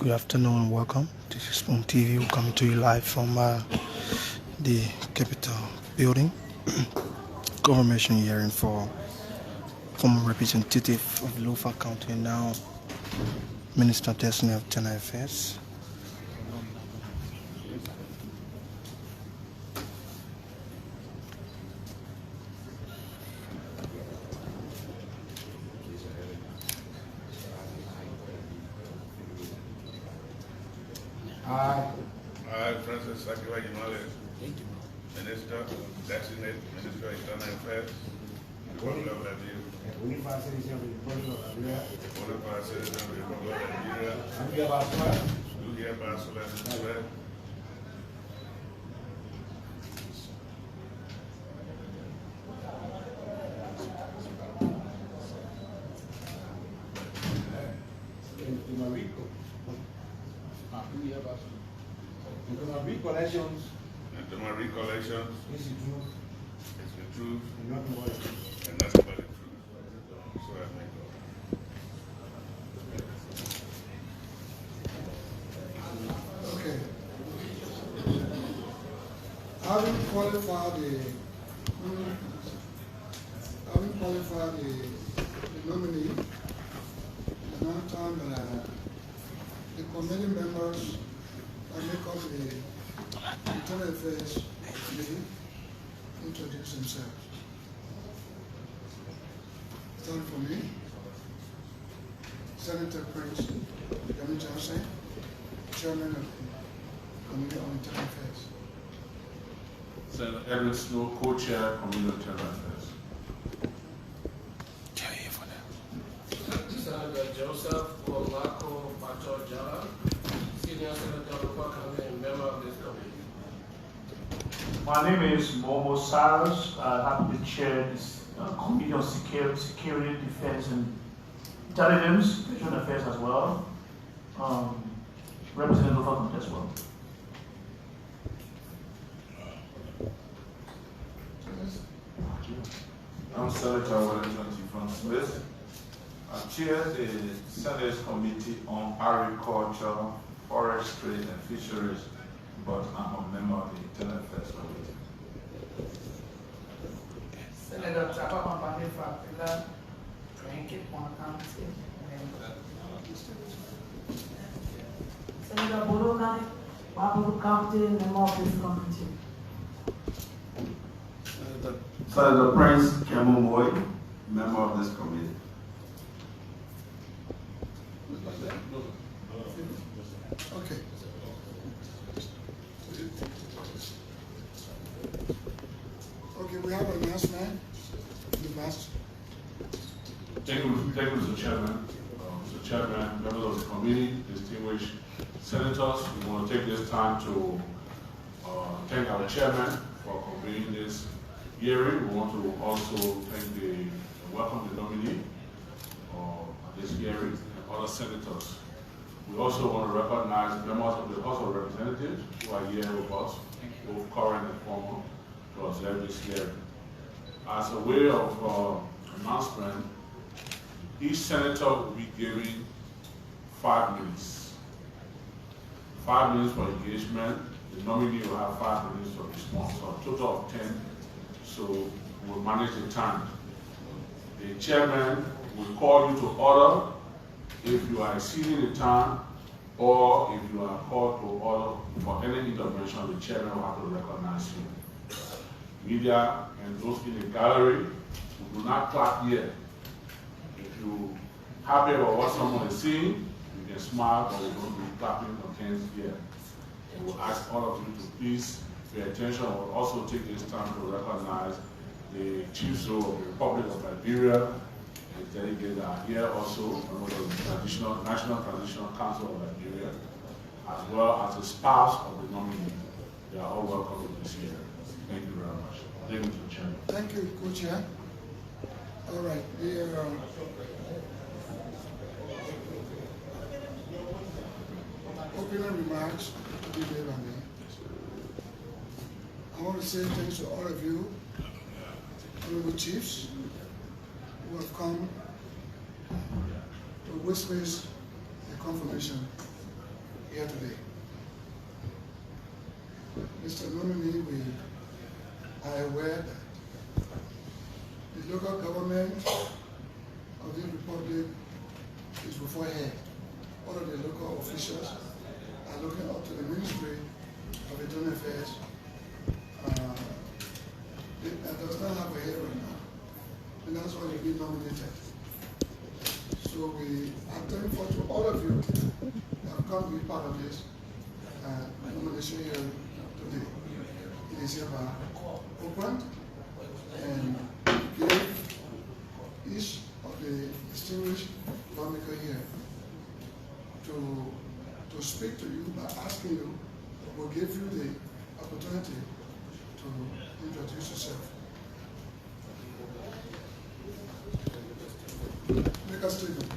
Good afternoon, welcome. This is Spoon TV. We're coming to you live from the Capitol building. Confirmation hearing for former representative of Lofa County and now Minister of Designate of General Affairs. I, Francis Sakila, Nyumalan, Minister of Designate, Minister of Internal Affairs, Republic of Nigeria. Qualified citizen of the Republic of Nigeria. Qualified citizen of the Republic of Nigeria. Do hereby solemnly swear. And to my recollections, is the truth, and nothing but the truth. So I make God. Okay. Having qualified the nominee, it's now time that the committee members that make up the Internal Affairs Committee introduce themselves. Starting for me, Senator Prince Johnson, Chairman of the Committee on Internal Affairs. Senator Edward Snow, Co-Chair, Committee on Internal Affairs. Senator Joseph Olako Pacho Jala, Senior Senator of Lofa County and member of this committee. My name is Momo Saros. I happen to chair this Committee on Security, Defense, and Intelligence, National Affairs as well. Representing Lofa County as well. I'm Senator Wellington T. Smith. I chair the Senate Committee on Agriculture, Forestry, and Fisheries, but I'm a member of the Internal Affairs Committee. Senator Chapa Pampani Fapila, Transit on County. Senator Borokai, Wabu County, member of this committee. Senator Prince Kemumoy, member of this committee. Okay. Okay, we have an announcement. Thank you, Mr. Chairman. Mr. Chairman, members of the committee, distinguished senators, we want to take this time to thank our chairman for convening this hearing. We want to also thank welcome the nominee at this hearing and other senators. We also want to recognize members of the House of Representatives who are here with us, both current and former, to observe this hearing. As a way of announcement, each senator will be given 5 minutes. 5 minutes for engagement. The nominee will have 5 minutes for response, so a total of 10. So we'll manage the time. The chairman will call you to order if you are exceeding the time, or if you are called to order for any intervention, the chairman will have to recognize you. Media and those in the gallery, we do not clap here. If you're happy about what someone is saying, you can smile, but we don't be clapping or hands here. And we'll ask all of you to please pay attention. We'll also take this time to recognize the chiefs of the Republic of Liberia, and delegates are here also, members of the National Transitional Council of Liberia, as well as the spouse of the nominee. They are all welcome to this hearing. Thank you very much. Thank you, Mr. Chairman. Thank you, Co-Chair. All right. Opening remarks to be made on me. I want to say thanks to all of you, honorable chiefs, who have come to witness the confirmation here today. Mr. Nominee, we are aware that the local government of the Republic is beforehand. All of the local officials are looking up to the Ministry of Internal Affairs. That does not have a head right now, and that's why you've been nominated. So we are thankful to all of you that have come to be part of this nomination here today. It is hereby opened and give each of the distinguished lawmaker here to speak to you by asking you, will give you the opportunity to introduce yourself. Make a statement.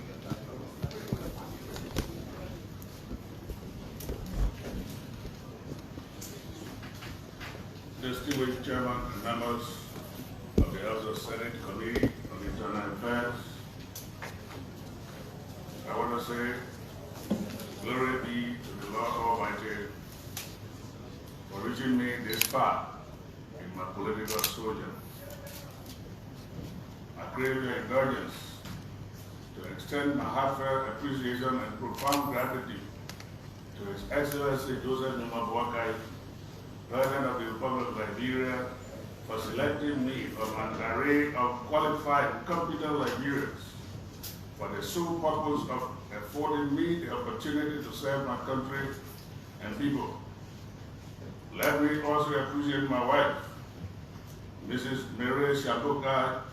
Distinguished Chairman and members of the House of Senate Committee on Internal Affairs, I want to say, glory be to the Lord Almighty for reaching me this far in my political sojourn. I crave your indulgence to extend my heartfelt appreciation and profound gratitude to His Excellency Joseph Nyumalan, President of the Republic of Liberia, for selecting me from an array of qualified, competent Liberians for the sole purpose of affording me the opportunity to serve my country and people. Let me also appreciate my wife, Mrs.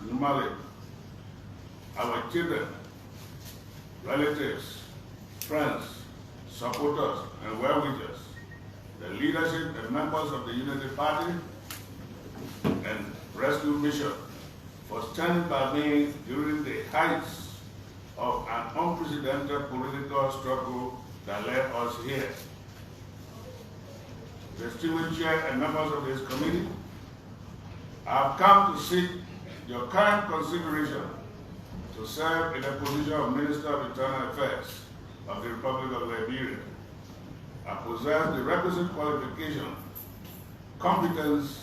Nyumalan, our children, relatives, friends, supporters, and well-wishers, the leadership and members of the Unity Party and Rescue Mission for standing by me during the heights of an unprecedented political struggle that led us here. Distinguished Chair and members of this committee, I have come to seek your kind consideration to serve in the position of Minister of Internal Affairs of the Republic of Liberia. I possess the requisite qualification, competence,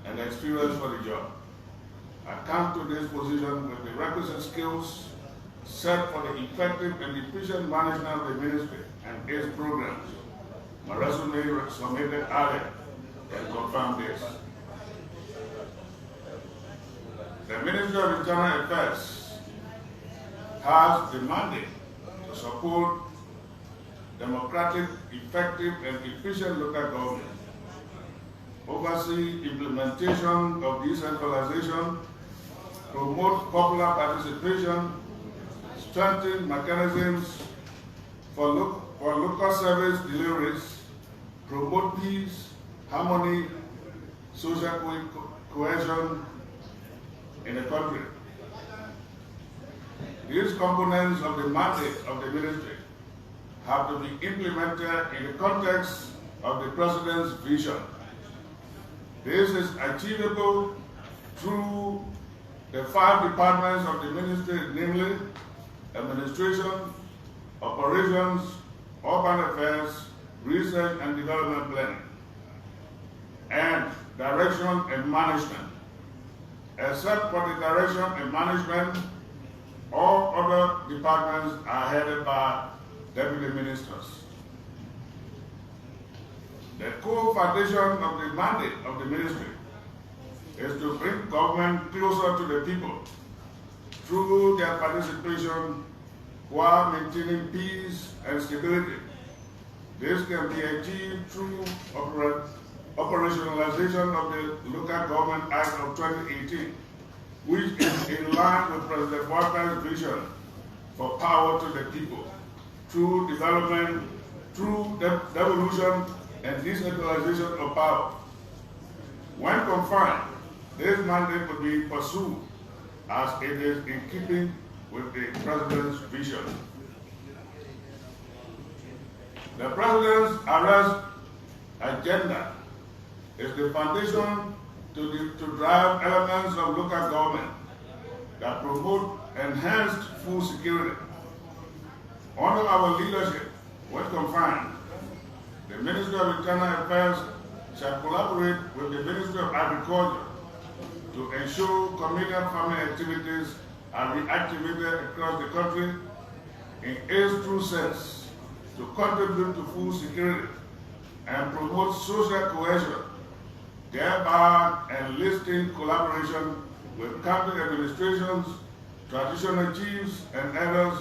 and experience for the job. I come to this position with the requisite skills set for the effective and efficient management of the ministry and its programs. My resume submitted earlier can confirm this. The Ministry of Internal Affairs has the mandate to support democratic, effective, and efficient local government, oversee implementation of decentralization, promote popular participation, strengthen mechanisms for local service deliveries, promote peace, harmony, social cohesion in the country. These components of the mandate of the ministry have to be implemented in the context of the President's vision. This is achievable through the 5 departments of the ministry, namely administration, operations, urban affairs, research and development planning, and direction and management. Except for the direction and management, all other departments are headed by deputy ministers. The core foundation of the mandate of the ministry is to bring government closer to the people through their participation while maintaining peace and stability. This can be achieved through operationalization of the Local Government Act of 2018, which is in line with President Walker's vision for power to the people, through development, through devolution and decentralization of power. When confined, this mandate will be pursued as it is in keeping with the President's vision. The President's arrest agenda is the foundation to drive elements of local government that promote enhanced food security. Under our leadership, when confined, The Ministry of Internal Affairs shall collaborate with the Ministry of Agriculture to ensure communal farming activities are reactivated across the country in its true sense to contribute to food security and promote social cohesion, thereby enlisting collaboration with county administrations, traditional chiefs and elders,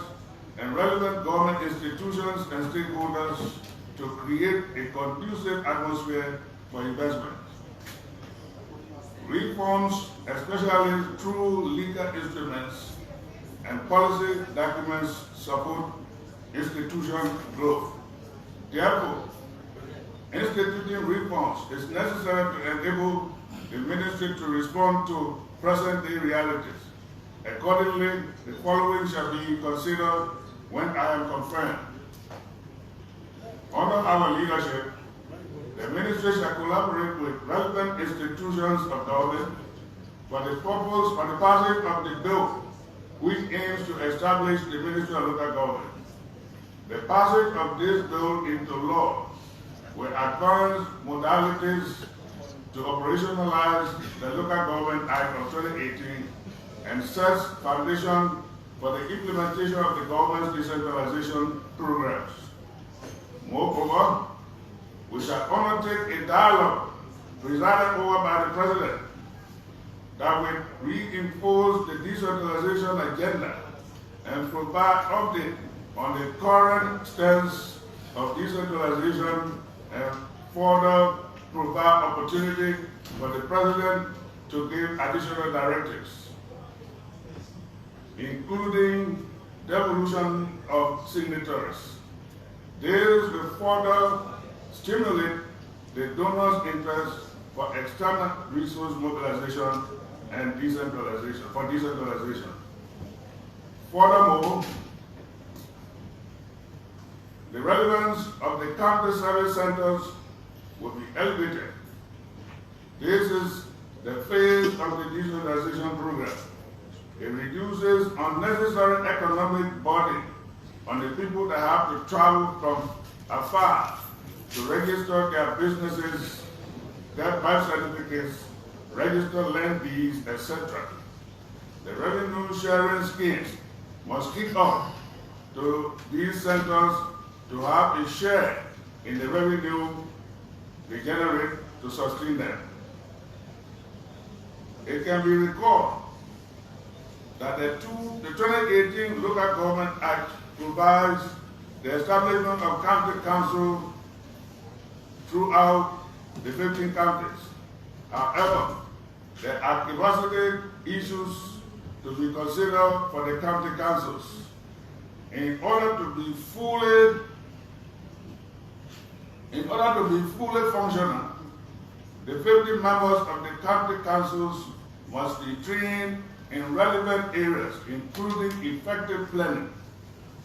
and relevant government institutions and stakeholders to create a conducive atmosphere for investment. Reforms, especially through legal instruments and policy documents, support institution growth. Therefore, instituting reforms is necessary to enable the ministry to respond to present-day realities. Accordingly, the following shall be considered when I am confirmed. Under our leadership, the ministry shall collaborate with relevant institutions of government for the passage of the bill which aims to establish the Ministry of Local Government. The passage of this bill into law will advance modalities to operationalize the Local Government Act of 2018 and sets foundation for the implementation of the government's decentralization programs. Moreover, we shall undertake a dialogue presided over by the President that will reinforce the decentralization agenda and provide update on the current stance of decentralization and further provide opportunity for the President to give additional directives, including devolution of signatories. This will further stimulate the donors' interest for external resource mobilization and decentralization. Furthermore, the relevance of the county service centers will be elevated. This is the phase of the decentralization program. It reduces unnecessary economic burden on the people that have to travel from afar to register their businesses, get birth certificates, register land deeds, etc. The revenue sharing schemes must kick off to these centers to have a share in the revenue they generate to sustain them. It can be recalled that the 2018 Local Government Act provides the establishment of county council throughout the 15 counties. However, there are capacity issues to be considered for the county councils. In order to be fully functional, the 50 members of the county councils must be trained in relevant areas, including effective planning,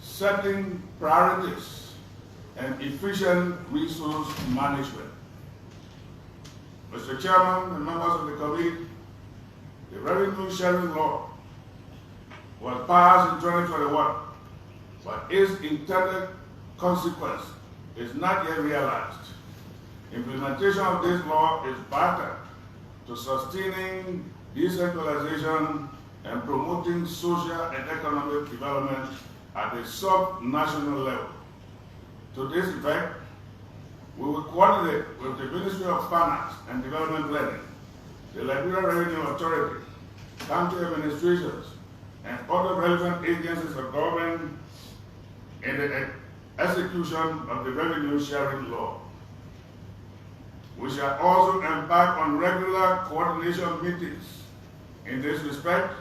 setting priorities, and efficient resource management. Mr. Chairman and members of the committee, the revenue sharing law was passed in 2021, but its intended consequence is not yet realized. Implementation of this law is vital to sustaining decentralization and promoting social and economic development at a sub-national level. To this effect, we will coordinate with the Ministry of Finance and Development Planning, the Liberia Revenue Authority, county administrations, and other relevant agencies of government in the execution of the revenue sharing law. We shall also embark on regular coordination meetings in this respect,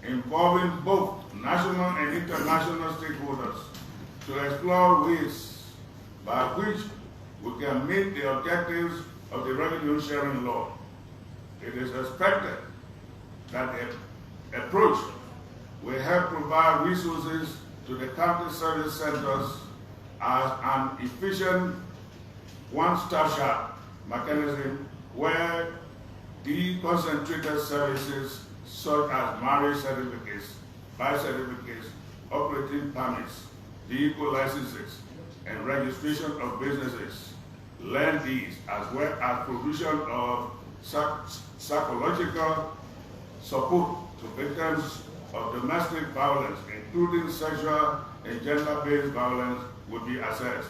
involving both national and international stakeholders to explore ways by which we can meet the objectives of the revenue sharing law. It is expected that the approach will help provide resources to the county service centers as an efficient one-stop shop mechanism where deconcentrated services such as marriage certificates, birth certificates, operating permits, vehicle licenses, and registration of businesses learnees, as well as provision of psychological support to victims of domestic violence, including sexual and gender-based violence, would be assessed.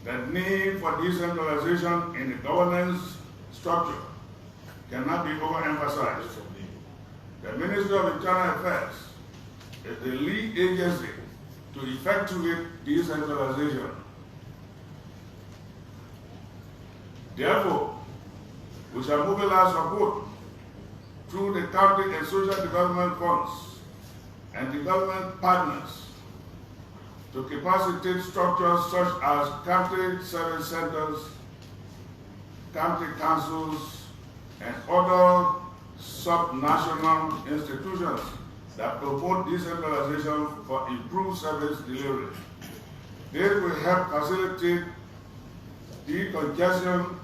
The need for decentralization in the governance structure cannot be overemphasized. The Ministry of Internal Affairs is the lead agency to effectuate decentralization. Therefore, we shall mobilize support through the county and social development funds and development partners to capacitate structures such as county service centers, county councils, and other sub-national institutions that promote decentralization for improved service delivery. This will help facilitate decongestion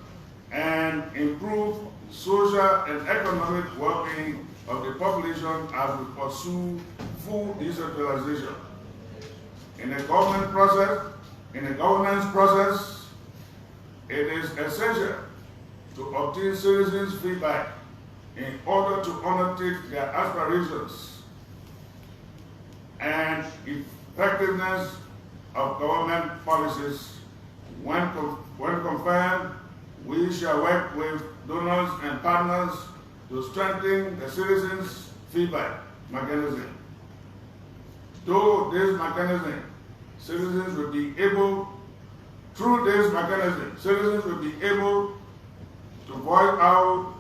and improve social and economic well-being of the population as we pursue full decentralization. In the governance process, it is essential to obtain citizens' feedback in order to undertake their aspirations and effectiveness of government policies. When confirmed, we shall work with donors and partners to strengthen the citizens' feedback mechanism. Through this mechanism, citizens will be able to voice out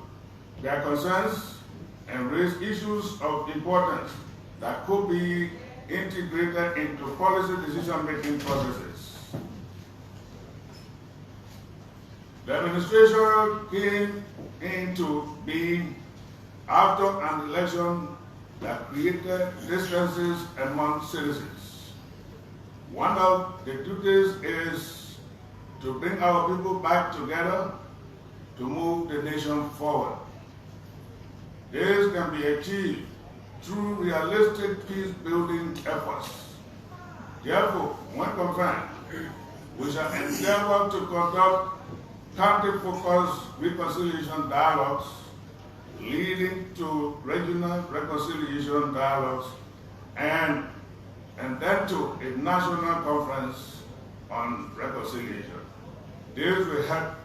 their concerns and raise issues of importance that could be integrated into policy decision-making processes. The administration came into being after an election that created distances among citizens. One of the duties is to bring our people back together to move the nation forward. This can be achieved through realistic peace-building efforts. Therefore, when confirmed, we shall endeavor to conduct county-focused reconciliation dialogues leading to regional reconciliation dialogues and then to a national conference on reconciliation. This will help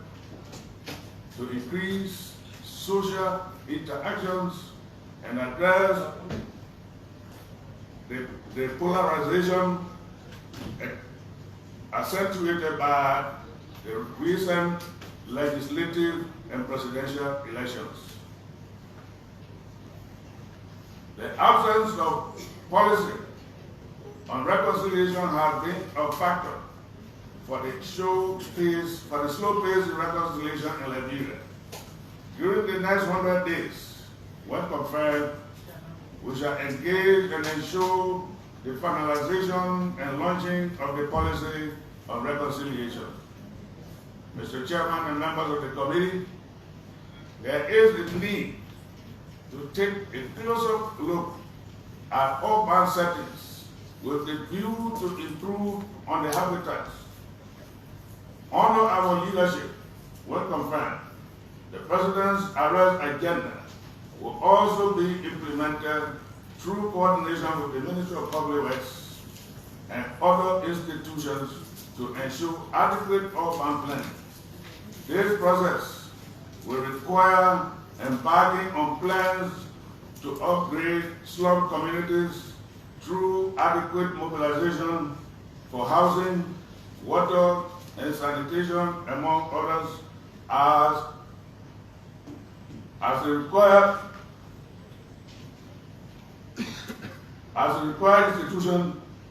to increase social interactions and address the polarization accentuated by the recent legislative and presidential elections. The absence of policy on reconciliation has been a factor for the slow pace in reconciliation in Liberia. During the next 100 days, when confirmed, we shall engage and ensure the finalization and launching of the policy on reconciliation. Mr. Chairman and members of the committee, there is a need to take a closer look at urban settings with the view to improve on the habitats. Honor our leadership when confirmed. The President's arrest agenda will also be implemented through coordination with the Ministry of Public Works and other institutions to ensure adequate urban planning. This process will require embarking on plans to upgrade slum communities through adequate mobilization for housing, water, and sanitation, among others, as a required institution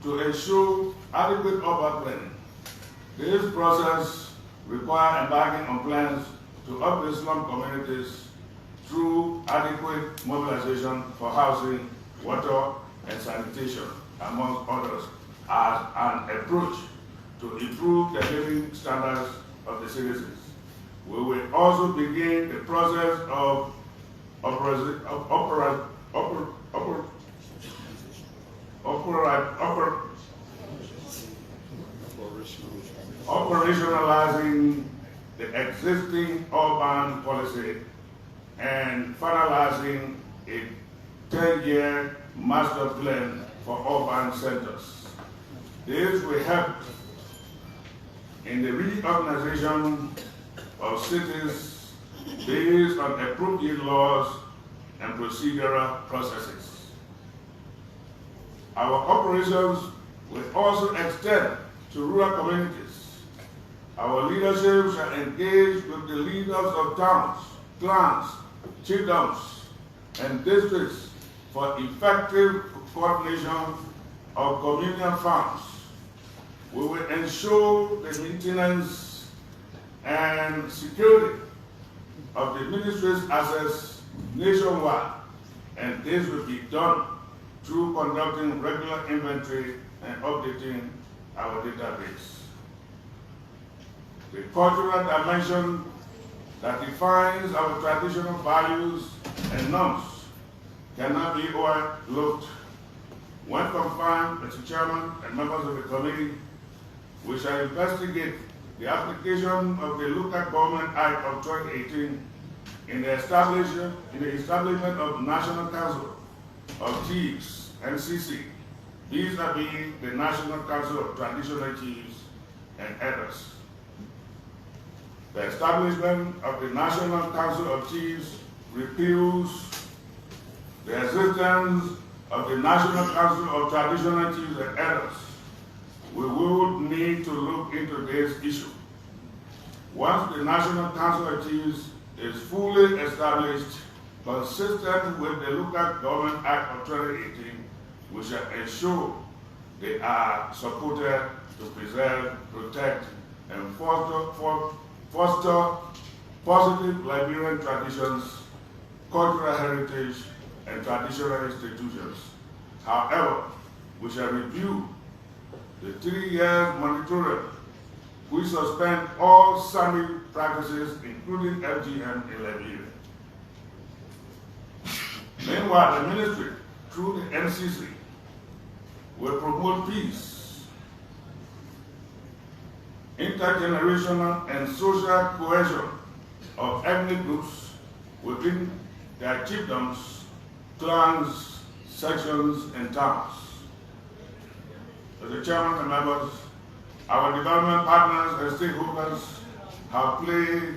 to ensure adequate urban planning. This process requires embarking on plans to upgrade slum communities through adequate mobilization for housing, water, and sanitation, among others, as an approach to improve the living standards of the citizens. We will also begin the process of operationalizing policy and finalizing a 10-year master plan for urban centers. This will help in the reorganization of cities based on appropriate laws and procedural processes. Our operations will also extend to rural communities. Our leadership shall engage with the leaders of towns, clans, chiefdoms, and districts for effective coordination of communal farms. We will ensure the maintenance and security of the ministry's assets nationwide, and this will be done through conducting regular inventory and updating our database. The cultural dimension that defines our traditional values and norms cannot be overlooked. When confirmed, Mr. Chairman and members of the committee, we shall investigate the application of the Local Government Act of 2018 in the establishment of National Council of Chiefs, NCC, vis-a-vis the National Council of Traditional Chiefs and Elders. The establishment of the National Council of Chiefs repeals the existence of the National Council of Traditional Chiefs and Elders. We would need to look into this issue. Once the National Council of Chiefs is fully established, consistent with the Local Government Act of 2018, we shall ensure they are supported to preserve, protect, and foster positive Liberian traditions, cultural heritage, and traditional institutions. However, we shall review the 3-year moratorium, which suspend all Sami practices, including FGM in Liberia. Meanwhile, the ministry, through the NCC, will promote peace, intergenerational and social cohesion of ethnic groups within their chiefdoms, clans, sections, and towns. As the chairman and members, our development partners and stakeholders have played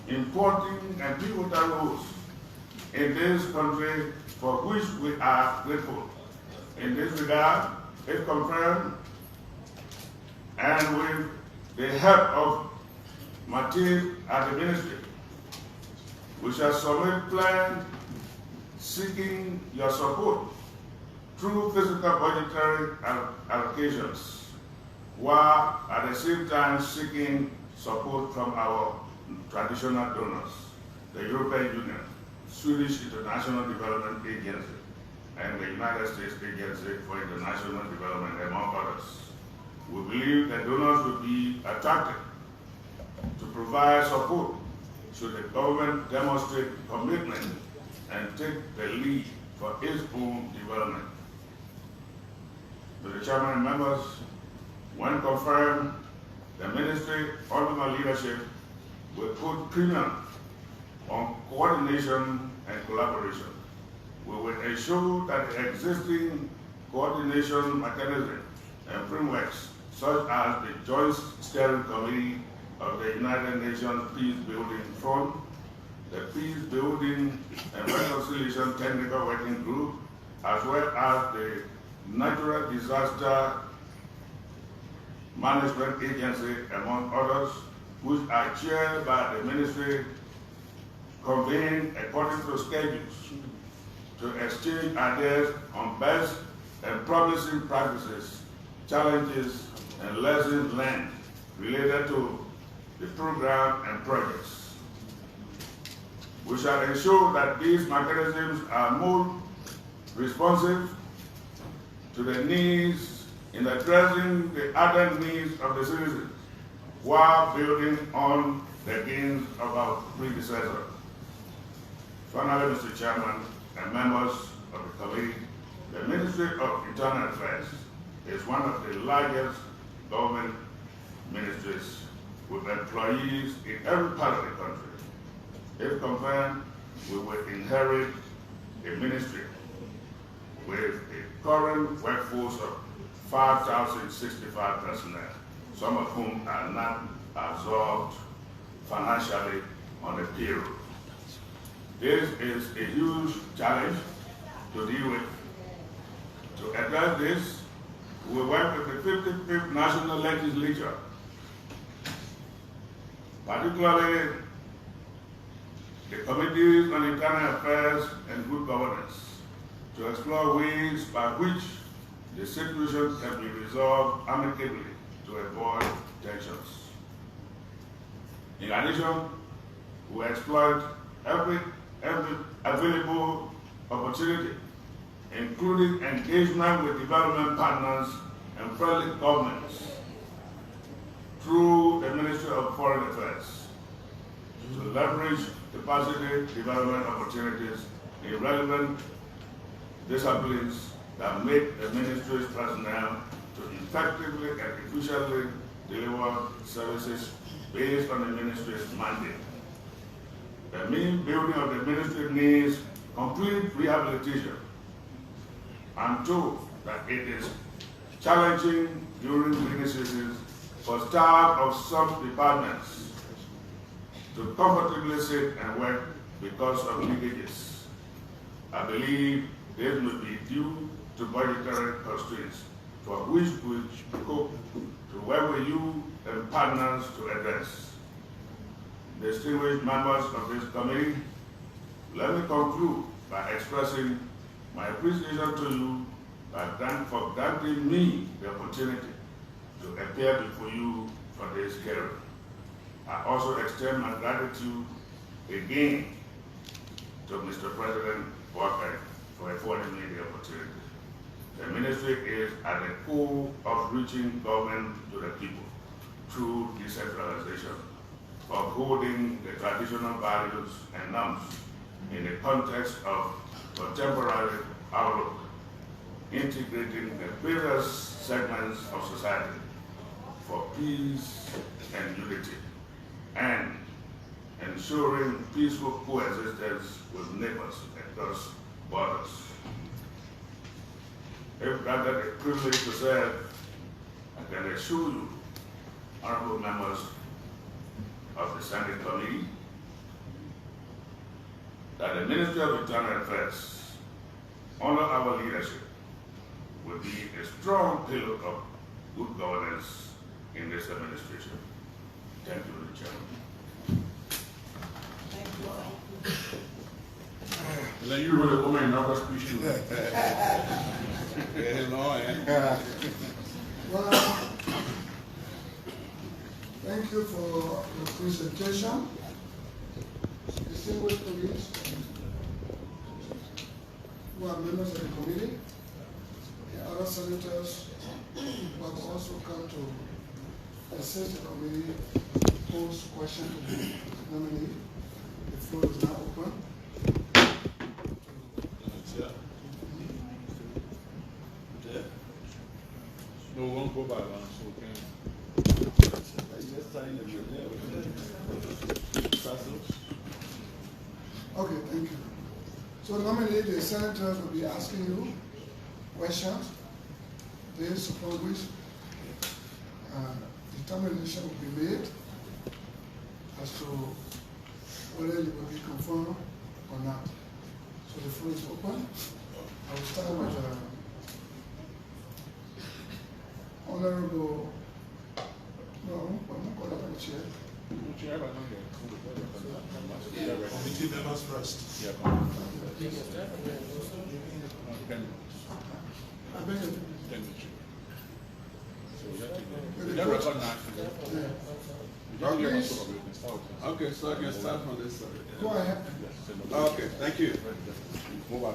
important and pivotal roles in this country, for which we are grateful. In this regard, if confirmed, and with the help of my team at the ministry, we shall submit plans seeking your support through physical budgetary allocations, while at the same time seeking support from our traditional donors, the European Union, Swedish International Development Agency, and the United States Agency for International Development, among others. We believe that donors will be attracted to provide support should the government demonstrate commitment and take the lead for its own development. To the chairman and members, when confirmed, the ministry, under my leadership, will put premium on coordination and collaboration. We will ensure that the existing coordination mechanism and frameworks, such as the Joint Steering Committee of the United Nations Peace Building Fund, the Peace Building and Reconciliation Technical Working Group, as well as the Natural Disaster Management Agency, among others, which are chaired by the ministry, convene according to schedules to exchange ideas on best and promising practices, challenges, and lessons learned related to the program and projects. We shall ensure that these mechanisms are more responsive to the needs in addressing the other needs of the citizens, while building on the gains of our predecessors. Finally, Mr. Chairman and members of the committee, the Ministry of Internal Affairs is one of the largest government ministries with employees in every part of the country. If confirmed, we will inherit a ministry with a current workforce of 5,065 personnel, some of whom are not absorbed financially on the payroll. This is a huge challenge to deal with. To address this, we work with the 55th National Legislature, particularly the Committees on Internal Affairs and Good Governance, to explore ways by which the situation can be resolved amicably to avoid tensions. In addition, we exploit every available opportunity, including engagement with development partners and friendly governments through the Ministry of Foreign Affairs, to leverage capacity development opportunities in relevant disciplines that make the ministry's personnel to effectively and efficiently deliver services based on the ministry's mandate. The main building of the ministry needs complete rehabilitation. I'm told that it is challenging during rainy seasons for staff of some departments to comfortably sit and work because of leakages. I believe this may be due to budgetary constraints, for which we hope to work with you and partners to address. Distinguished members of this committee, let me conclude by expressing my appreciation to you for granting me the opportunity to appear before you for this hearing. I also extend my gratitude again to Mr. President Walker for affording me the opportunity. The ministry is at the core of reaching government to the people through decentralization, upholding the traditional values and norms in the context of contemporary outlook, integrating the various segments of society for peace and unity, and ensuring peaceful coexistence with neighbors across borders. If granted a privilege to serve, I can assure you, honorable members of the Senate Committee, that the Ministry of Internal Affairs, under our leadership, will be a strong pillar of good governance in this administration. Thank you, Mr. Chairman. Thank you. And then you really open another speech too. Well, thank you for your presentation. Distinguished colleagues who are members of the committee, the other senators who have also come to assist the committee, pose questions to the nominee. The floor is now open. No, we won't go by one, so we can. Okay, thank you. So nominally, the senators will be asking you questions based upon which determination will be made as to whether you will be confirmed or not. So the floor is open. I will start with Honorable, no, I'm not calling the chair. Committee members first. I beg you. Okay, so I can start from this side. Go ahead. Okay, thank you. Okay.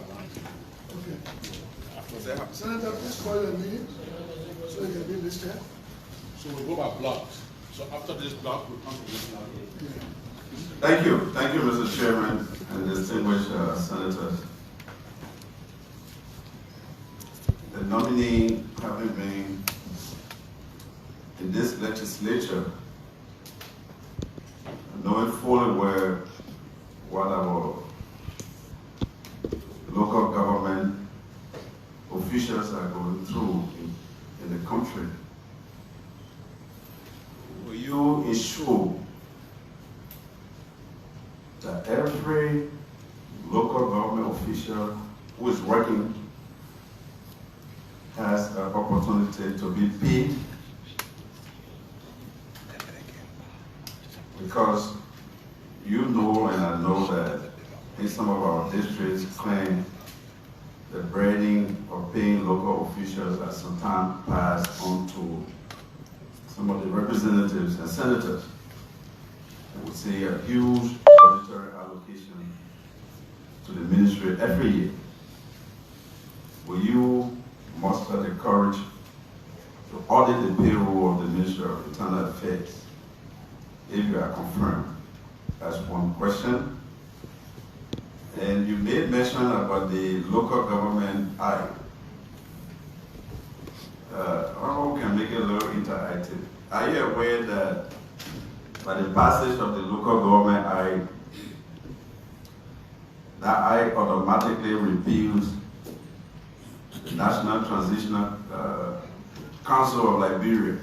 Senator, please call your meeting so you can be listed. So we go by blocks. So after this block, we come to this block. Thank you, Mr. Chairman and distinguished senators. The nominee, having been in this legislature, knowing fully well local government officials are going through in the country, will you ensure that every local government official who is working has an opportunity to be paid? Because you know and I know that in some of our districts claim the burden of paying local officials has sometimes passed on to some of the representatives and senators. I would say a huge budgetary allocation to the ministry every year. Will you muster the courage to audit the payroll of the Ministry of Internal Affairs if you are confirmed? That's one question. And you made mention about the local government act. Honorable can make it a little interactive. Are you aware that by the passage of the local government act, that act automatically repeals the National Transitional Council of Liberia?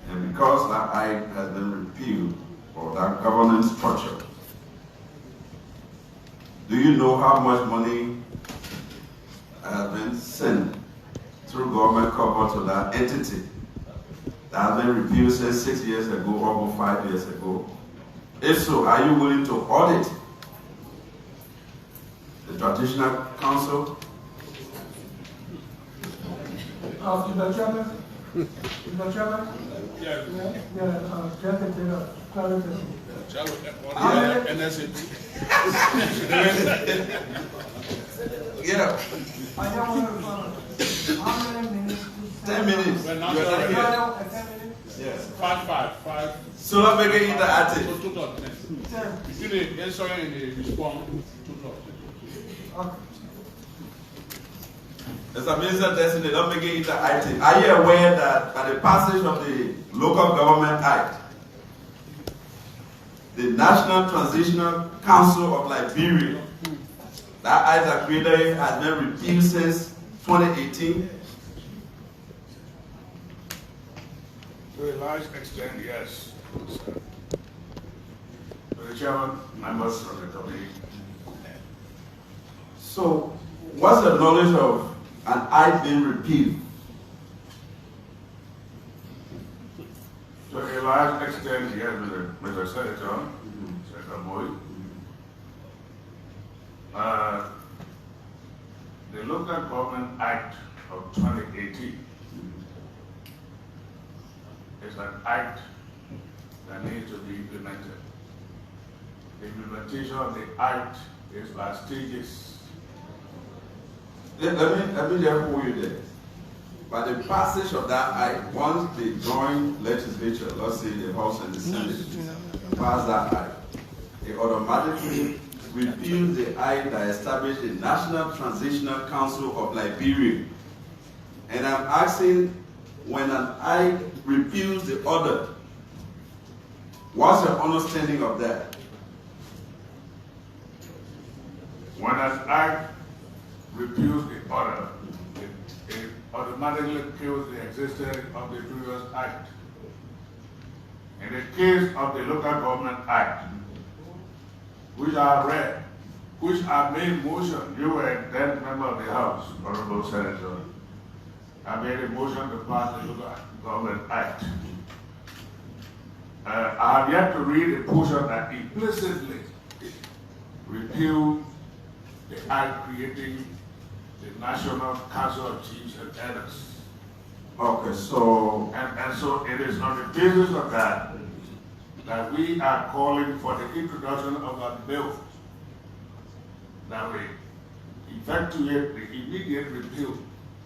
And because that act has been repealed, or that governance structure, do you know how much money has been sent through government cover to that entity that has been repealed since 6 years ago, or 5 years ago? If so, are you willing to audit the Transitional Council? Mr. Chairman? Mr. Chairman? Yeah. Yeah. I don't want to how many minutes? 10 minutes. We're not You're not sorry. here. 10 minutes? Yes. Five. So let me get interactive. Two thoughts. If you did answer and they respond, two thoughts. Okay. Mr. Minister Designate, let me get interactive. Are you aware that by the passage of the Local Government Act, the National Transitional Council of Liberia, that act that created has been repealed since 2018? To a large extent, yes. To the chairman, members of the committee. So, what's the knowledge of an act being repealed? To a large extent, yes, Mr. Senator, Senator Moy. The Local Government Act of 2018 is an act that needs to be implemented. The implementation of the act is by stages. Let me just hold you there. By the passage of that act, once the joint legislature, let's say the House and the Senate, pass that act, it automatically repeals the act that established the National Transitional Council of Liberia. And I'm asking, when an act repeals the other, what's your understanding of that? When an act repeals the order, it automatically kills the existence of the previous act. In the case of the Local Government Act, which I read, which I made motion, you were then member of the House, Honorable Senator. I made a motion to pass the Local Government Act. I have yet to read a portion that implicitly repealed the act creating the National Council of Chiefs and Elders. Okay, so... And so it is on the basis of that that we are calling for the introduction of a bill that will effectuate the immediate repeal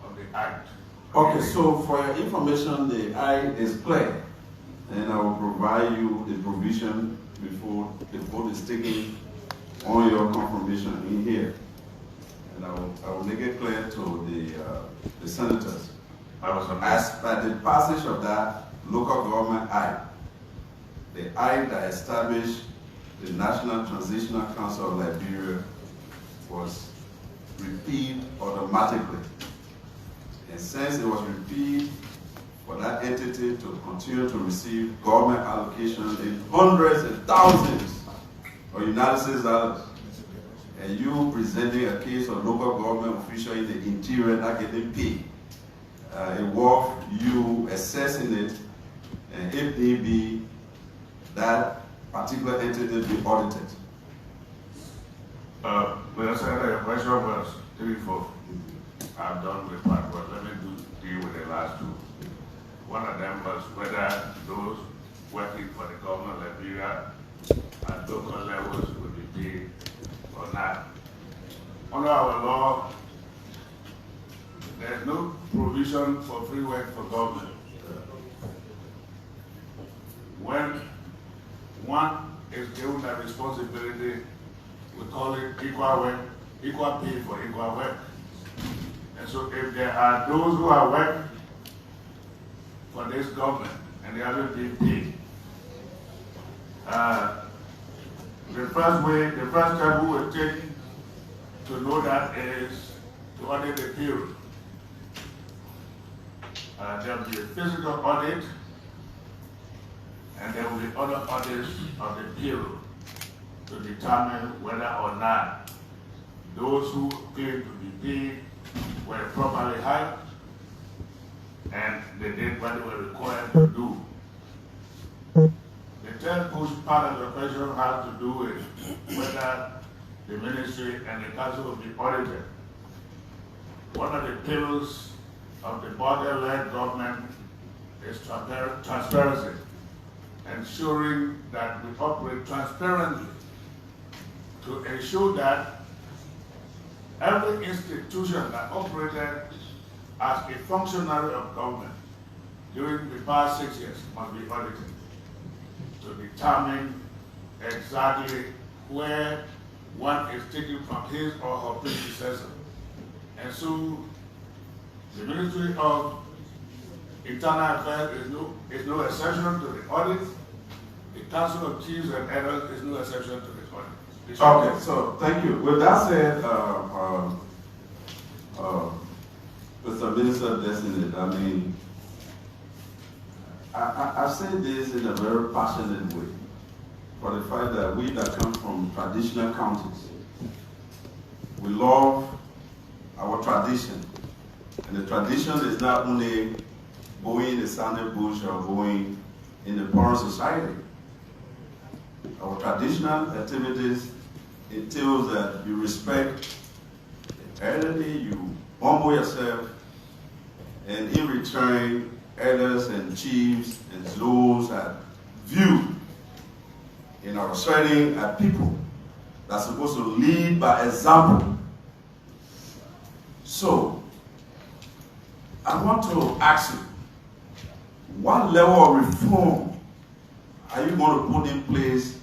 of the act. Okay, so for your information, the act is clear, and I will provide you the provision before the vote is taken on your confirmation in here. And I will make it clear to the senators. As by the passage of that Local Government Act, the act that established the National Transitional Council of Liberia was repealed automatically. And since it was repealed, for that entity to continue to receive government allocations in hundreds and thousands of United States dollars, and you presenting a case of local government official in the interior not getting paid, it worth you assessing it, and if need be, that particular entity be audited. When I said the question was 3, 4. I'm done with part, but let me deal with the last 2. One of them was whether those working for the government of Liberia at local levels would be paid or not. Under our law, there's no provision for free work for government. When one is given that responsibility, we call it equal work, equal pay for equal work. And so if there are those who are working for this government and they haven't been paid, the first step we will take to know that is to audit the payroll. There will be a physical audit, and there will be other audits of the payroll to determine whether or not those who claim to be paid were properly hired and they did what they were required to do. The third part of the question has to do with whether the ministry and the council will be audited. One of the pillars of the border-led government is transparency, ensuring that we operate transparently to ensure that every institution that operated as a functionary of government during the past 6 years must be audited to determine exactly where one is taken from his or her predecessor. And so the Ministry of Internal Affairs is no exception to the audit. The Council of Chiefs and Elders is no exception to the audit. Okay, so thank you. With that said, Mr. Minister Designate, I mean, I say this in a very passionate way for the fact that we that come from traditional counties, we love our tradition. And the tradition is not only going in the sandy bush or going in the poor society. Our traditional activities entails that you respect the elderly, you humble yourself, and in return, elders and chiefs and those that view in our setting are people that are supposed to lead by example. So, I want to ask you, what level of reform are you going to put in place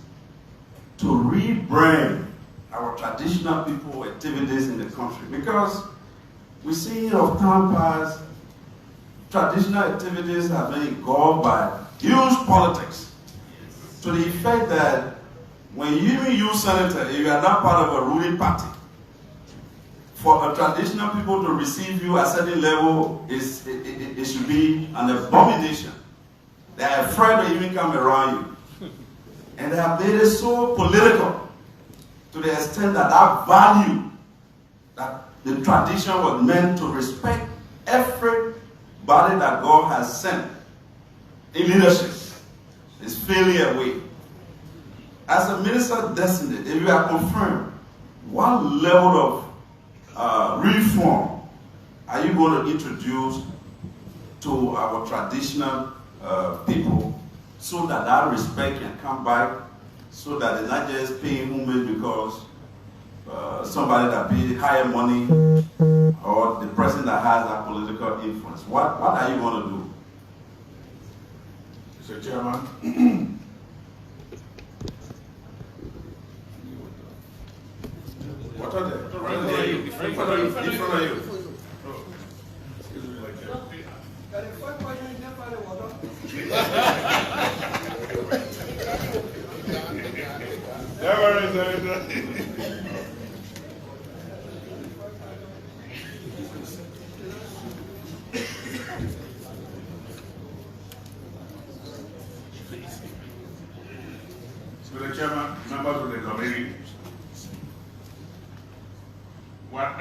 to rebrand our traditional people activities in the country? Because we see of time past, traditional activities have been engulfed by huge politics to the effect that when you senator, if you are not part of a ruling party, for a traditional people to receive you at a certain level, it should be an abomination. They are afraid to even come around you. And they have made it so political to the extent that that value, that the tradition was meant to respect everybody that God has sent in leadership, is failing away. As a minister designate, if you are confirmed, what level of reform are you going to introduce to our traditional people so that that respect can come back, so that they're not just paying homage because somebody that pays higher money or the person that has that political influence? What are you going to do? Mr. Chairman, what are they? In front of you. Oh, excuse me, like that.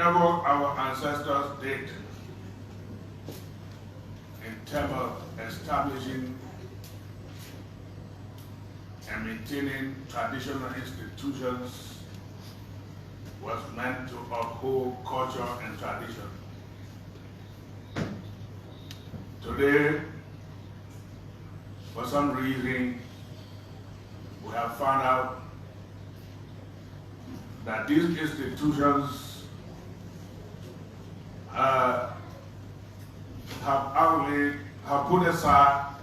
whatever our ancestors did in terms of establishing and maintaining traditional institutions was meant to uphold culture and tradition. Today, for some reason, we have found out that these institutions have put aside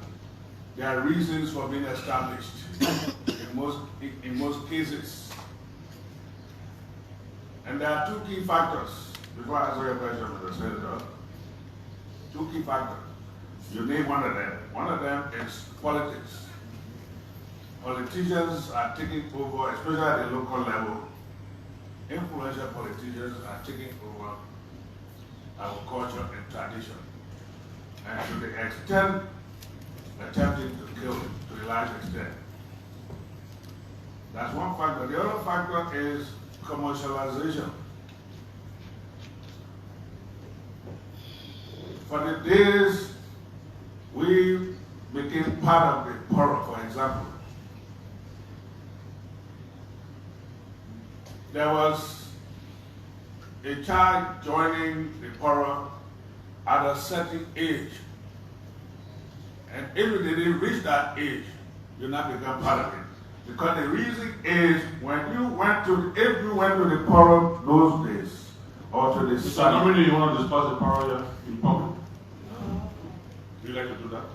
their reasons for being established in most cases. And there are two key factors, before I answer your question, Mr. Senator, two key factors. You name one of them. One of them is politics. Politicians are taking over, especially at the local level. Influential politicians are taking over our culture and tradition. And to the extent, attempting to kill it, to a large extent. That's one factor. The other factor is commercialization. For the days we became part of the borough, for example, there was a child joining the borough at a certain age. And if you didn't reach that age, you not become part of it. Because the reason is if you went to the borough those days, or to the Mr. Nominee, you want to discuss the borough in public? Do you like to do that?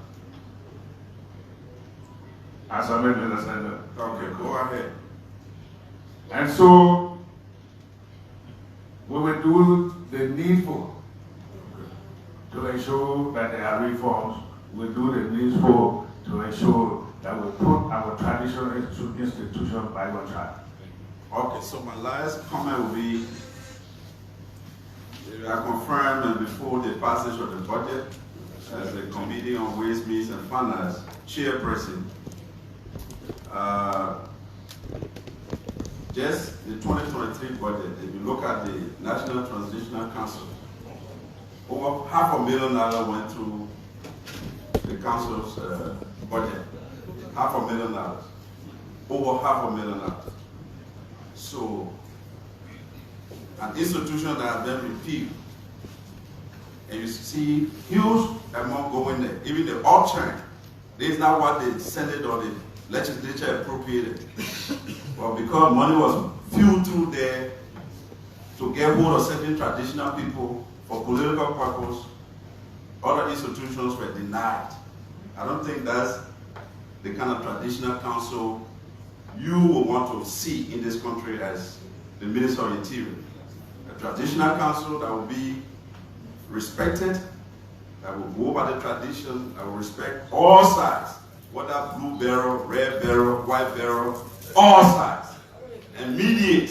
As I mentioned, I said that. Okay, go ahead. And so, we will do the needful to ensure that there are reforms. We do the needful to ensure that we put our traditional institution by one track. Okay, so my last comment will be, I confirm before the passage of the budget, as the Committee on Ways, Means and Finance chairperson, just the 2023 budget, if you look at the National Transitional Council, over $500,000 went to the council's budget. $500,000. Over $500,000. So, an institution that has been repealed, and you see huge amount going there. Even the upturn, this is not what the Senate or the legislature appropriated. But because money was fueled through there to get hold of certain traditional people for political purpose, other institutions were denied. I don't think that's the kind of traditional council you will want to see in this country as the Minister of Interior. A traditional council that will be respected, that will go by the tradition, that will respect all sides, whether blue barrel, red barrel, white barrel, all sides, and mediate